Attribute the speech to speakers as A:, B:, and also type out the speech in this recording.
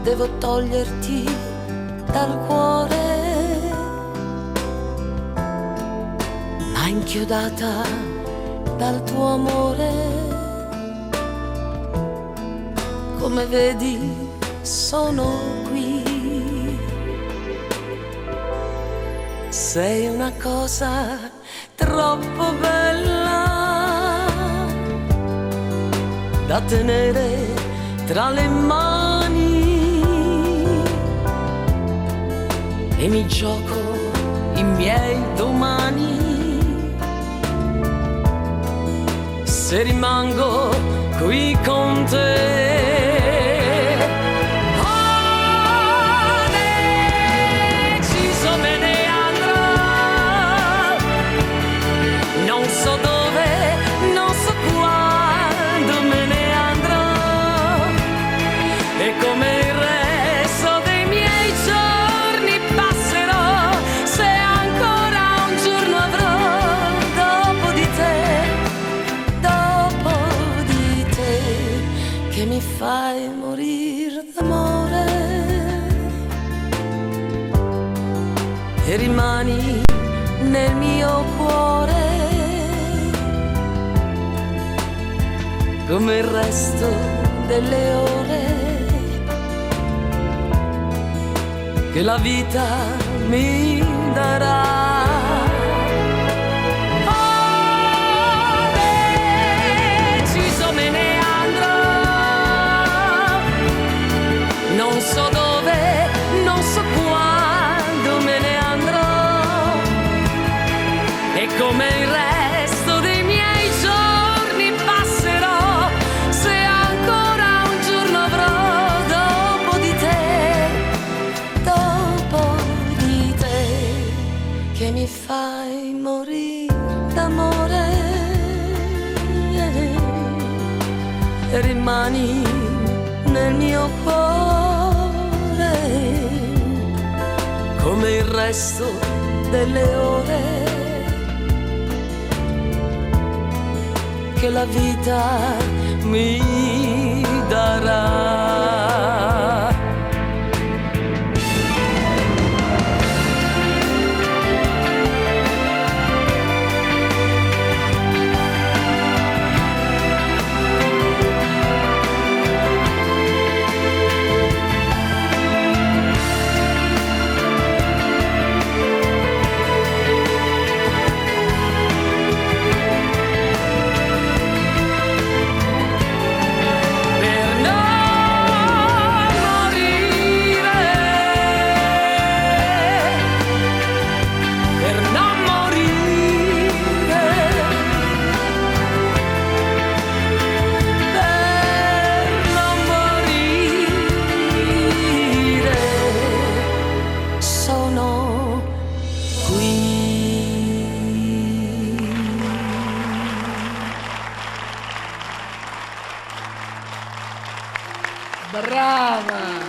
A: devo toglierti dal cuore, ma inchiodata dal tuo amore. Come vedi sono qui, sei una cosa troppo bella da tenere tra le mani, e mi gioco i miei domani se rimango qui con te. Ho deciso, me ne andrò, non so dove, non so quando me ne andrò, e come il resto dei miei giorni passerò, se ancora un giorno avrò dopo di te, che mi fai morire d'amore e rimani nel mio cuore come il resto delle ore che la vita mi darà. Non so dove, non so quando me ne andrò, e come il resto dei miei giorni passerò, se ancora un giorno avrò dopo di te, che mi fai morire d'amore e rimani nel mio cuore come il resto delle ore che la vita mi darà.
B: Brava!